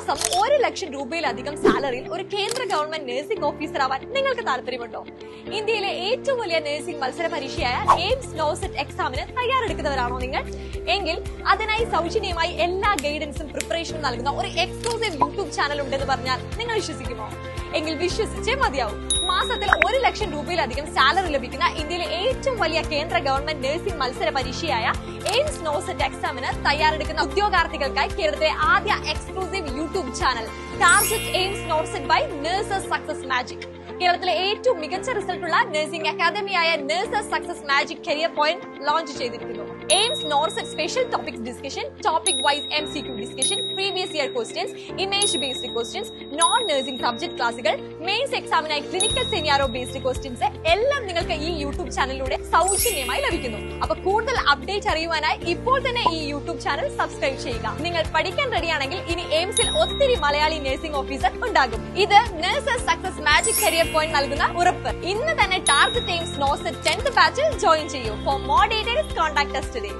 മാസം 1 ലക്ഷം രൂപയിലധികം സാലറിയിൽ ഒരു കേന്ദ്ര ഗവൺമെന്റ് നഴ്സിംഗ് ഓഫീസർ ആവാൻ നിങ്ങൾക്ക് താല്പര്യമുണ്ടോ? ഇന്ത്യയിലെ ഏറ്റവും വലിയ നഴ്സിംഗ് മത്സര പരീക്ഷയായ എയിംസ് നോസെറ്റ് എക്സാമിന് തയ്യാറെടുക്കുന്നവരാണോ നിങ്ങൾ? എങ്കിൽ അതിനായി സൗജന്യമായി എല്ലാ ഗൈഡൻസും പ്രിപ്പറേഷനും നൽകുന്ന ഒരു എക്സ്ക്ലൂസീവ് യൂട്യൂബ് ചാനൽ ഉണ്ടെന്ന് പറഞ്ഞാൽ നിങ്ങൾ വിശ്വസിക്കുമോ? എങ്കിൽ വിശ്വസിച്ചേ മതിയാവും. മാസത്തിൽ 1 ലക്ഷം രൂപയിലധികം സാലറി ലഭിക്കുന്ന ഇന്ത്യയിലെ ഏറ്റവും വലിയ കേന്ദ്ര ഗവൺമെന്റ് നഴ്സിംഗ് മത്സര പരീക്ഷയായ എയിംസ് നോസെറ്റ് എക്സാമിന് തയ്യാറെടുക്കുന്ന ഉദ്യോഗാർത്ഥികൾക്കായി കേരളത്തിലെ ആദ്യ exclusive YouTube channel target AIIMS NORCET by nurses success magic. കേരളത്തിലെ ഏറ്റവും മികച്ച റിസൾട്ടുള്ള നഴ്സിംഗ് അക്കാദമിയായ nurses success magic career point launch ചെയ്തിരിക്കുന്നു. AIIMS NORCET special topic discussion, topic wise MCQ discussion, previous year questions, image based questions, non nursing subject ക്ലാസുകൾ, mains എക്സാമിനായി clinical സെമിനാറോ based questions എല്ലാം നിങ്ങൾക്ക് ഈ യൂട്യൂബ് ചാനലിലൂടെ സൗജന്യമായി ലഭിക്കുന്നു. അപ്പൊ കൂടുതൽ അപ്ഡേറ്റ് അറിയുവാനായി ഇപ്പോൾ തന്നെ ഈ യൂട്യൂബ് ചാനൽ സബ്സ്ക്രൈബ് ചെയ്യുക. നിങ്ങൾ പഠിക്കാൻ റെഡിയാണെങ്കിൽ ഇനി എയിംസിൽ ഒത്തിരി മലയാളി നഴ്സിംഗ് ഓഫീസർ ഉണ്ടാകും. ഇത് nurses success magic career point നൽകുന്ന ഉറപ്പ്. ഇന്ന് തന്നെ ടാർഗറ്റ് എയിംസ് നോസെറ്റ് 10th ബാച്ചിൽ ജോയിൻ ചെയ്യൂ. For more details contact us today.